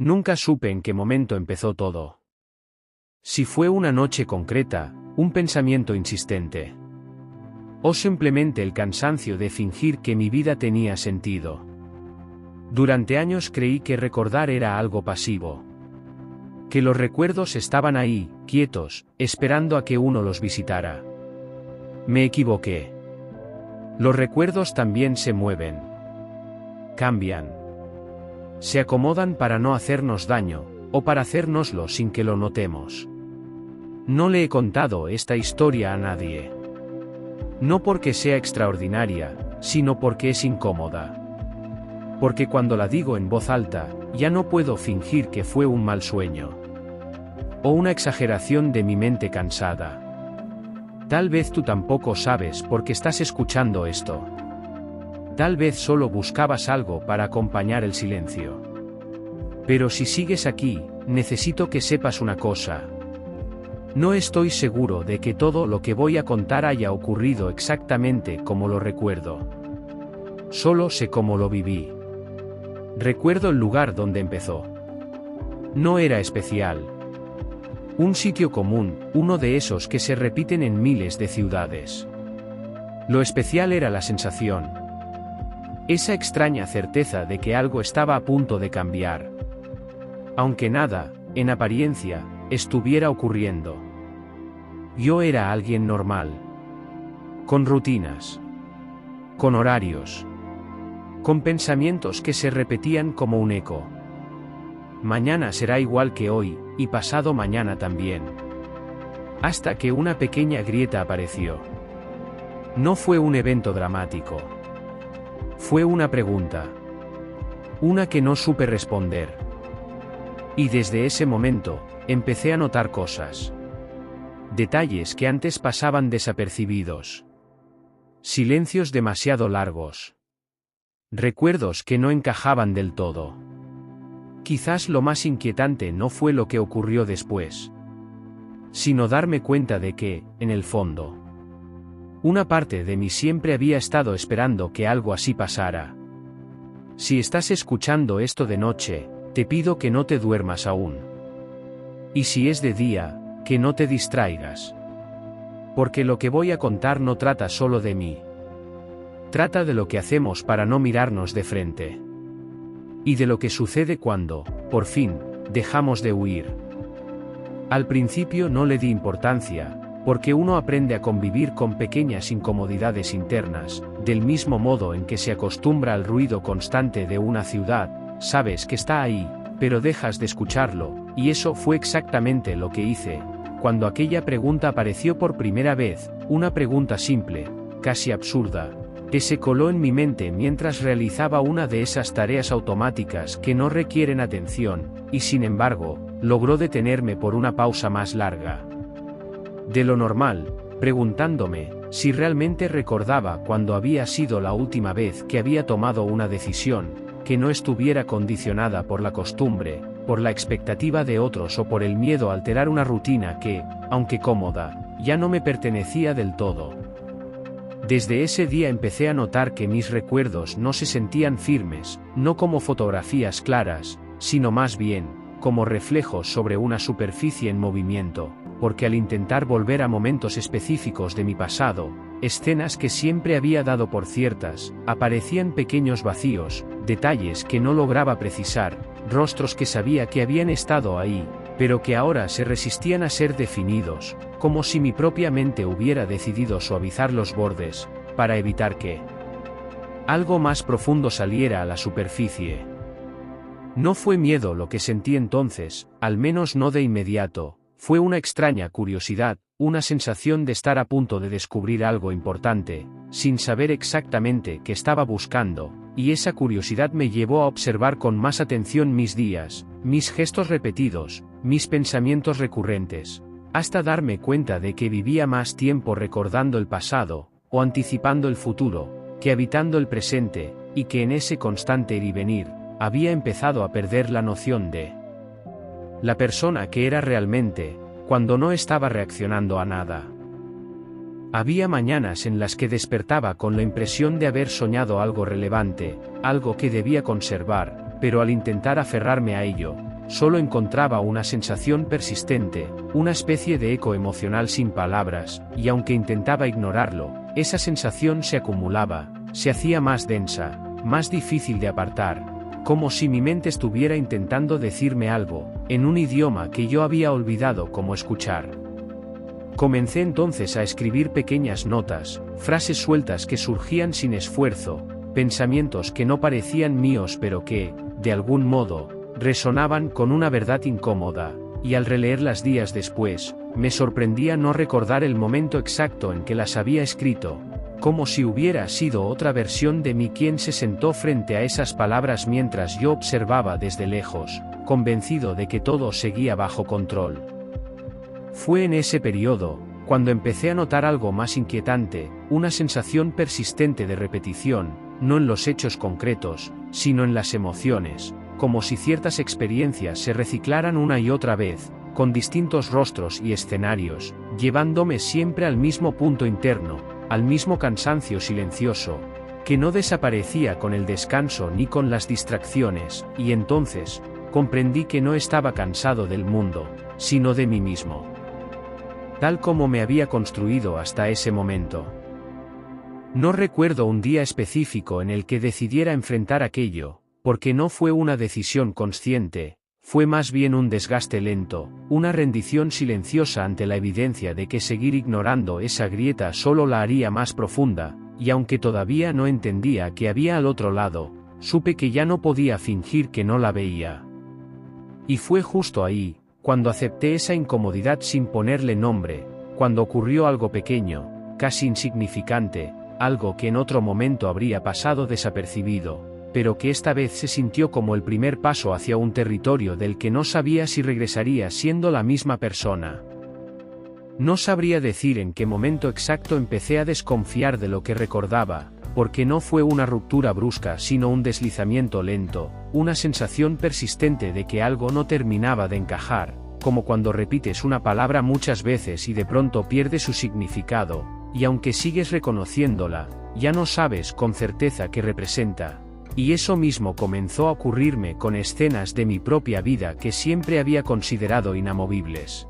Nunca supe en qué momento empezó todo. Si fue una noche concreta, un pensamiento insistente. O simplemente el cansancio de fingir que mi vida tenía sentido. Durante años creí que recordar era algo pasivo. Que los recuerdos estaban ahí, quietos, esperando a que uno los visitara. Me equivoqué. Los recuerdos también se mueven. Cambian. Se acomodan para no hacernos daño, o para hacérnoslo sin que lo notemos. No le he contado esta historia a nadie. No porque sea extraordinaria, sino porque es incómoda. Porque cuando la digo en voz alta, ya no puedo fingir que fue un mal sueño. O una exageración de mi mente cansada. Tal vez tú tampoco sabes por qué estás escuchando esto. Tal vez solo buscabas algo para acompañar el silencio. Pero si sigues aquí, necesito que sepas una cosa. No estoy seguro de que todo lo que voy a contar haya ocurrido exactamente como lo recuerdo. Solo sé cómo lo viví. Recuerdo el lugar donde empezó. No era especial. Un sitio común, uno de esos que se repiten en miles de ciudades. Lo especial era la sensación. Esa extraña certeza de que algo estaba a punto de cambiar. Aunque nada, en apariencia, estuviera ocurriendo. Yo era alguien normal. Con rutinas. Con horarios. Con pensamientos que se repetían como un eco. Mañana será igual que hoy, y pasado mañana también. Hasta que una pequeña grieta apareció. No fue un evento dramático. Fue una pregunta. Una que no supe responder. Y desde ese momento, empecé a notar cosas. Detalles que antes pasaban desapercibidos. Silencios demasiado largos. Recuerdos que no encajaban del todo. Quizás lo más inquietante no fue lo que ocurrió después, sino darme cuenta de que, en el fondo, una parte de mí siempre había estado esperando que algo así pasara. Si estás escuchando esto de noche, te pido que no te duermas aún. Y si es de día, que no te distraigas. Porque lo que voy a contar no trata solo de mí. Trata de lo que hacemos para no mirarnos de frente. Y de lo que sucede cuando, por fin, dejamos de huir. Al principio no le di importancia, porque uno aprende a convivir con pequeñas incomodidades internas, del mismo modo en que se acostumbra al ruido constante de una ciudad. Sabes que está ahí, pero dejas de escucharlo, y eso fue exactamente lo que hice, cuando aquella pregunta apareció por primera vez, una pregunta simple, casi absurda, que se coló en mi mente mientras realizaba una de esas tareas automáticas que no requieren atención, y sin embargo, logró detenerme por una pausa más larga de lo normal, preguntándome si realmente recordaba cuándo había sido la última vez que había tomado una decisión, que no estuviera condicionada por la costumbre, por la expectativa de otros o por el miedo a alterar una rutina que, aunque cómoda, ya no me pertenecía del todo. Desde ese día empecé a notar que mis recuerdos no se sentían firmes, no como fotografías claras, sino más bien, como reflejos sobre una superficie en movimiento, porque al intentar volver a momentos específicos de mi pasado, escenas que siempre había dado por ciertas, aparecían pequeños vacíos, detalles que no lograba precisar, rostros que sabía que habían estado ahí, pero que ahora se resistían a ser definidos, como si mi propia mente hubiera decidido suavizar los bordes, para evitar que algo más profundo saliera a la superficie. No fue miedo lo que sentí entonces, al menos no de inmediato, fue una extraña curiosidad, una sensación de estar a punto de descubrir algo importante, sin saber exactamente qué estaba buscando, y esa curiosidad me llevó a observar con más atención mis días, mis gestos repetidos, mis pensamientos recurrentes, hasta darme cuenta de que vivía más tiempo recordando el pasado, o anticipando el futuro, que habitando el presente, y que en ese constante ir y venir, había empezado a perder la noción de la persona que era realmente, cuando no estaba reaccionando a nada. Había mañanas en las que despertaba con la impresión de haber soñado algo relevante, algo que debía conservar, pero al intentar aferrarme a ello, solo encontraba una sensación persistente, una especie de eco emocional sin palabras, y aunque intentaba ignorarlo, esa sensación se acumulaba, se hacía más densa, más difícil de apartar, como si mi mente estuviera intentando decirme algo, en un idioma que yo había olvidado cómo escuchar. Comencé entonces a escribir pequeñas notas, frases sueltas que surgían sin esfuerzo, pensamientos que no parecían míos pero que, de algún modo, resonaban con una verdad incómoda, y al releerlas días después, me sorprendía no recordar el momento exacto en que las había escrito, como si hubiera sido otra versión de mí quien se sentó frente a esas palabras mientras yo observaba desde lejos, convencido de que todo seguía bajo control. Fue en ese periodo, cuando empecé a notar algo más inquietante, una sensación persistente de repetición, no en los hechos concretos, sino en las emociones, como si ciertas experiencias se reciclaran una y otra vez, con distintos rostros y escenarios, llevándome siempre al mismo punto interno, al mismo cansancio silencioso, que no desaparecía con el descanso ni con las distracciones, y entonces, comprendí que no estaba cansado del mundo, sino de mí mismo. Tal como me había construido hasta ese momento. No recuerdo un día específico en el que decidiera enfrentar aquello, porque no fue una decisión consciente, fue más bien un desgaste lento, una rendición silenciosa ante la evidencia de que seguir ignorando esa grieta solo la haría más profunda, y aunque todavía no entendía qué había al otro lado, supe que ya no podía fingir que no la veía. Y fue justo ahí, cuando acepté esa incomodidad sin ponerle nombre, cuando ocurrió algo pequeño, casi insignificante, algo que en otro momento habría pasado desapercibido, pero que esta vez se sintió como el primer paso hacia un territorio del que no sabía si regresaría siendo la misma persona. No sabría decir en qué momento exacto empecé a desconfiar de lo que recordaba, porque no fue una ruptura brusca sino un deslizamiento lento, una sensación persistente de que algo no terminaba de encajar, como cuando repites una palabra muchas veces y de pronto pierde su significado, y aunque sigues reconociéndola, ya no sabes con certeza qué representa. Y eso mismo comenzó a ocurrirme con escenas de mi propia vida que siempre había considerado inamovibles.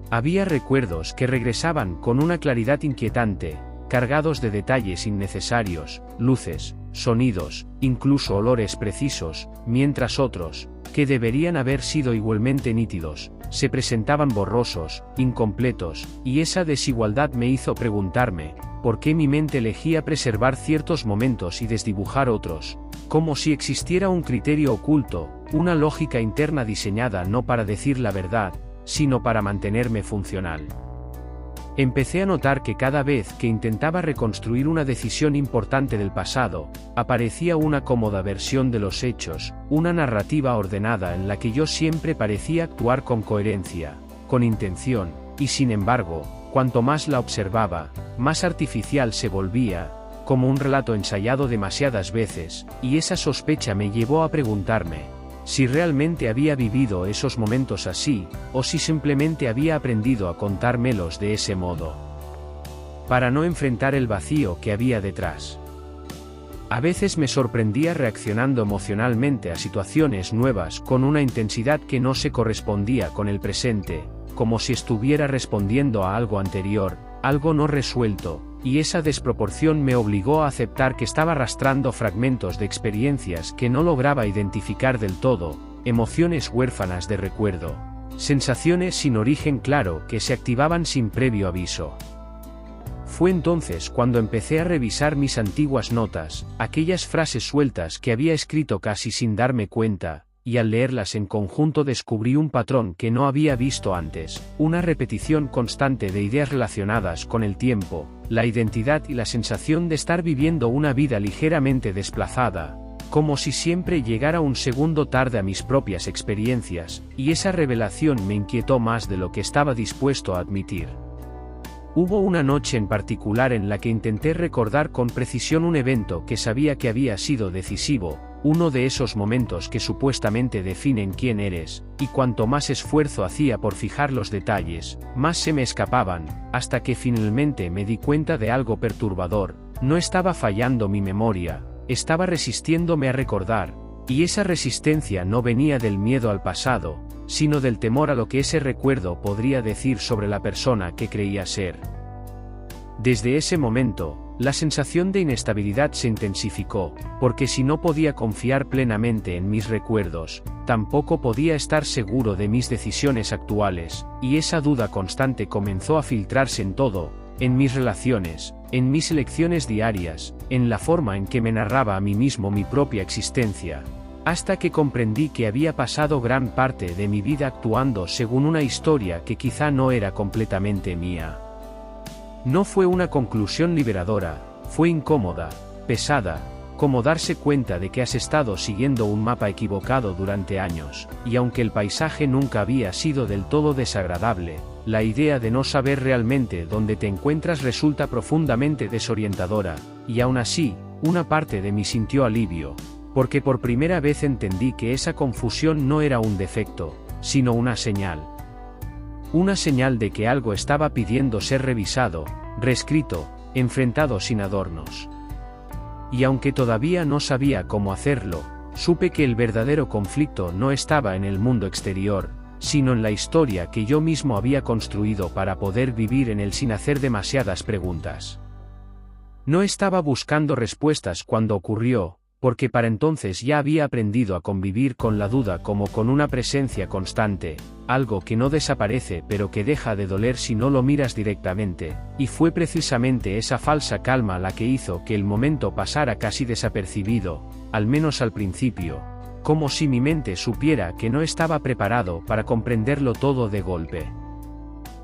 Había recuerdos que regresaban con una claridad inquietante, cargados de detalles innecesarios, luces, sonidos, incluso olores precisos, mientras otros, que deberían haber sido igualmente nítidos, se presentaban borrosos, incompletos, y esa desigualdad me hizo preguntarme, ¿por qué mi mente elegía preservar ciertos momentos y desdibujar otros? Como si existiera un criterio oculto, una lógica interna diseñada no para decir la verdad, sino para mantenerme funcional. Empecé a notar que cada vez que intentaba reconstruir una decisión importante del pasado, aparecía una cómoda versión de los hechos, una narrativa ordenada en la que yo siempre parecía actuar con coherencia, con intención, y sin embargo, cuanto más la observaba, más artificial se volvía, como un relato ensayado demasiadas veces, y esa sospecha me llevó a preguntarme si realmente había vivido esos momentos así, o si simplemente había aprendido a contármelos de ese modo. Para no enfrentar el vacío que había detrás. A veces me sorprendía reaccionando emocionalmente a situaciones nuevas con una intensidad que no se correspondía con el presente, como si estuviera respondiendo a algo anterior, algo no resuelto, y esa desproporción me obligó a aceptar que estaba arrastrando fragmentos de experiencias que no lograba identificar del todo, emociones huérfanas de recuerdo, sensaciones sin origen claro que se activaban sin previo aviso. Fue entonces cuando empecé a revisar mis antiguas notas, aquellas frases sueltas que había escrito casi sin darme cuenta, y al leerlas en conjunto descubrí un patrón que no había visto antes, una repetición constante de ideas relacionadas con el tiempo, la identidad y la sensación de estar viviendo una vida ligeramente desplazada, como si siempre llegara un segundo tarde a mis propias experiencias, y esa revelación me inquietó más de lo que estaba dispuesto a admitir. Hubo una noche en particular en la que intenté recordar con precisión un evento que sabía que había sido decisivo, uno de esos momentos que supuestamente definen quién eres, y cuanto más esfuerzo hacía por fijar los detalles, más se me escapaban, hasta que finalmente me di cuenta de algo perturbador, no estaba fallando mi memoria, estaba resistiéndome a recordar, Y esa resistencia no venía del miedo al pasado, sino del temor a lo que ese recuerdo podría decir sobre la persona que creía ser. Desde ese momento, la sensación de inestabilidad se intensificó, porque si no podía confiar plenamente en mis recuerdos, tampoco podía estar seguro de mis decisiones actuales, y esa duda constante comenzó a filtrarse en todo, en mis relaciones, en mis elecciones diarias, en la forma en que me narraba a mí mismo mi propia existencia, hasta que comprendí que había pasado gran parte de mi vida actuando según una historia que quizá no era completamente mía. No fue una conclusión liberadora, fue incómoda, pesada, como darse cuenta de que has estado siguiendo un mapa equivocado durante años, y aunque el paisaje nunca había sido del todo desagradable, la idea de no saber realmente dónde te encuentras resulta profundamente desorientadora, y aún así, una parte de mí sintió alivio, porque por primera vez entendí que esa confusión no era un defecto, sino una señal. Una señal de que algo estaba pidiendo ser revisado, reescrito, enfrentado sin adornos. Y aunque todavía no sabía cómo hacerlo, supe que el verdadero conflicto no estaba en el mundo exterior, sino en la historia que yo mismo había construido para poder vivir en él sin hacer demasiadas preguntas. No estaba buscando respuestas cuando ocurrió, porque para entonces ya había aprendido a convivir con la duda como con una presencia constante, algo que no desaparece pero que deja de doler si no lo miras directamente, y fue precisamente esa falsa calma la que hizo que el momento pasara casi desapercibido, al menos al principio, como si mi mente supiera que no estaba preparado para comprenderlo todo de golpe.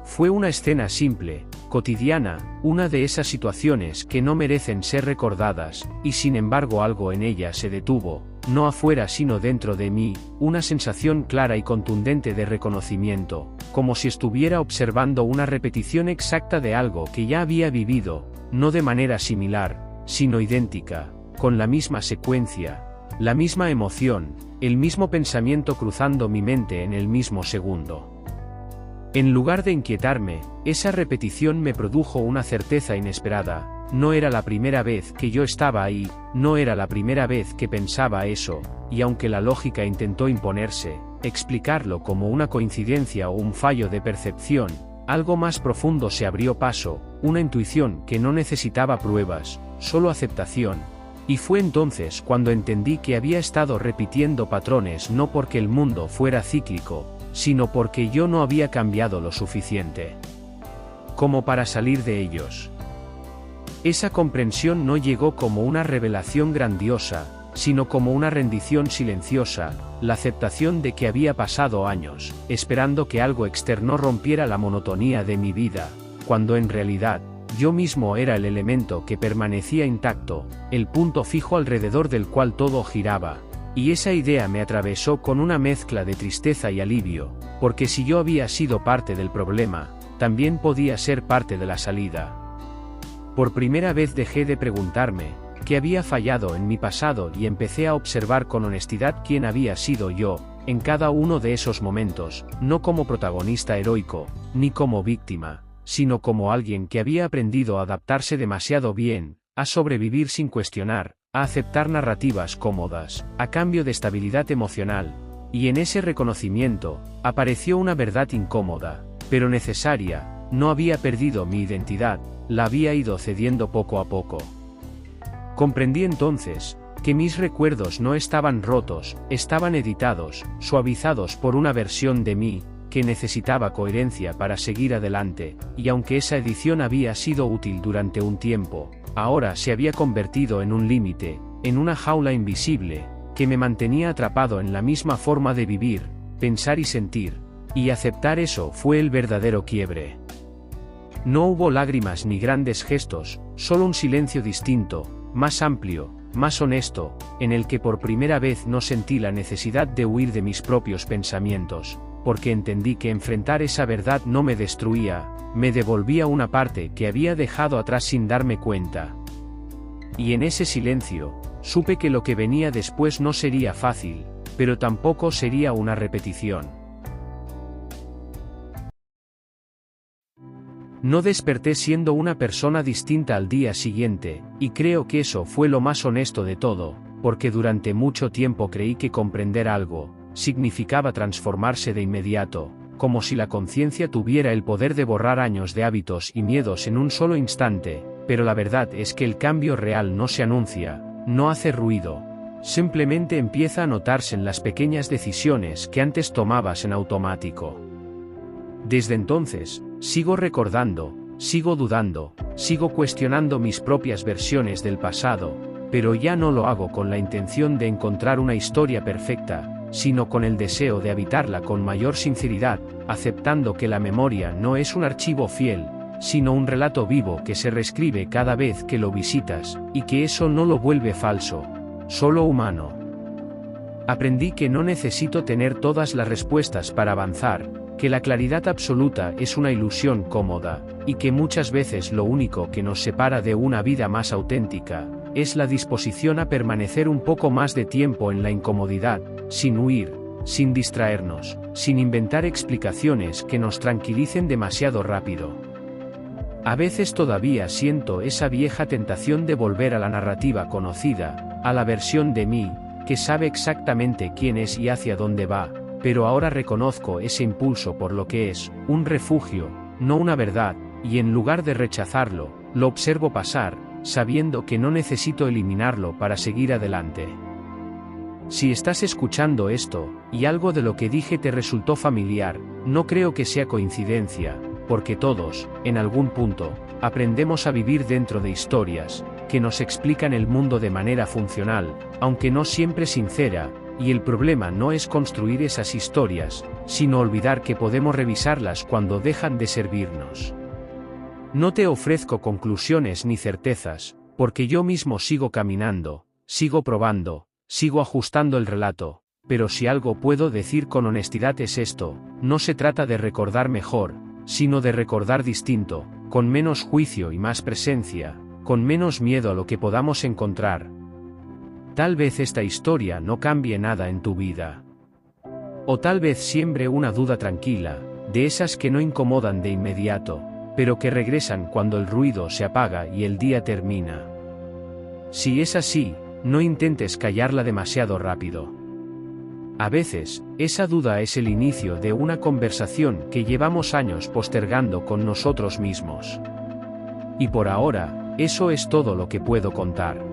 Fue una escena simple, cotidiana, una de esas situaciones que no merecen ser recordadas, y sin embargo algo en ella se detuvo, no afuera sino dentro de mí, una sensación clara y contundente de reconocimiento, como si estuviera observando una repetición exacta de algo que ya había vivido, no de manera similar, sino idéntica, con la misma secuencia, la misma emoción, el mismo pensamiento cruzando mi mente en el mismo segundo. En lugar de inquietarme, esa repetición me produjo una certeza inesperada, no era la primera vez que yo estaba ahí, no era la primera vez que pensaba eso, y aunque la lógica intentó imponerse, explicarlo como una coincidencia o un fallo de percepción, algo más profundo se abrió paso, una intuición que no necesitaba pruebas, solo aceptación. Y fue entonces cuando entendí que había estado repitiendo patrones no porque el mundo fuera cíclico, sino porque yo no había cambiado lo suficiente como para salir de ellos. Esa comprensión no llegó como una revelación grandiosa, sino como una rendición silenciosa, la aceptación de que había pasado años, esperando que algo externo rompiera la monotonía de mi vida, cuando en realidad, yo mismo era el elemento que permanecía intacto, el punto fijo alrededor del cual todo giraba. Y esa idea me atravesó con una mezcla de tristeza y alivio, porque si yo había sido parte del problema, también podía ser parte de la salida. Por primera vez dejé de preguntarme qué había fallado en mi pasado y empecé a observar con honestidad quién había sido yo, en cada uno de esos momentos, no como protagonista heroico, ni como víctima, sino como alguien que había aprendido a adaptarse demasiado bien, a sobrevivir sin cuestionar, a aceptar narrativas cómodas, a cambio de estabilidad emocional, y en ese reconocimiento, apareció una verdad incómoda, pero necesaria, no había perdido mi identidad, la había ido cediendo poco a poco. Comprendí entonces, que mis recuerdos no estaban rotos, estaban editados, suavizados por una versión de mí, que necesitaba coherencia para seguir adelante, y aunque esa edición había sido útil durante un tiempo, ahora se había convertido en un límite, en una jaula invisible, que me mantenía atrapado en la misma forma de vivir, pensar y sentir, y aceptar eso fue el verdadero quiebre. No hubo lágrimas ni grandes gestos, solo un silencio distinto, más amplio, más honesto, en el que por primera vez no sentí la necesidad de huir de mis propios pensamientos, porque entendí que enfrentar esa verdad no me destruía, me devolvía una parte que había dejado atrás sin darme cuenta. Y en ese silencio, supe que lo que venía después no sería fácil, pero tampoco sería una repetición. No desperté siendo una persona distinta al día siguiente, y creo que eso fue lo más honesto de todo, porque durante mucho tiempo creí que comprender algo significaba transformarse de inmediato, como si la conciencia tuviera el poder de borrar años de hábitos y miedos en un solo instante, pero la verdad es que el cambio real no se anuncia, no hace ruido, simplemente empieza a notarse en las pequeñas decisiones que antes tomabas en automático. Desde entonces, sigo recordando, sigo dudando, sigo cuestionando mis propias versiones del pasado, pero ya no lo hago con la intención de encontrar una historia perfecta, sino con el deseo de habitarla con mayor sinceridad, aceptando que la memoria no es un archivo fiel, sino un relato vivo que se reescribe cada vez que lo visitas, y que eso no lo vuelve falso, solo humano. Aprendí que no necesito tener todas las respuestas para avanzar, que la claridad absoluta es una ilusión cómoda, y que muchas veces lo único que nos separa de una vida más auténtica es la disposición a permanecer un poco más de tiempo en la incomodidad, sin huir, sin distraernos, sin inventar explicaciones que nos tranquilicen demasiado rápido. A veces todavía siento esa vieja tentación de volver a la narrativa conocida, a la versión de mí, que sabe exactamente quién es y hacia dónde va, pero ahora reconozco ese impulso por lo que es, un refugio, no una verdad, y en lugar de rechazarlo, lo observo pasar, sabiendo que no necesito eliminarlo para seguir adelante. Si estás escuchando esto, y algo de lo que dije te resultó familiar, no creo que sea coincidencia, porque todos, en algún punto, aprendemos a vivir dentro de historias que nos explican el mundo de manera funcional, aunque no siempre sincera, y el problema no es construir esas historias, sino olvidar que podemos revisarlas cuando dejan de servirnos. No te ofrezco conclusiones ni certezas, porque yo mismo sigo caminando, sigo probando, sigo ajustando el relato, pero si algo puedo decir con honestidad es esto: no se trata de recordar mejor, sino de recordar distinto, con menos juicio y más presencia, con menos miedo a lo que podamos encontrar. Tal vez esta historia no cambie nada en tu vida. O tal vez siembre una duda tranquila, de esas que no incomodan de inmediato, pero que regresan cuando el ruido se apaga y el día termina. Si es así, no intentes callarla demasiado rápido. A veces, esa duda es el inicio de una conversación que llevamos años postergando con nosotros mismos. Y por ahora, eso es todo lo que puedo contar.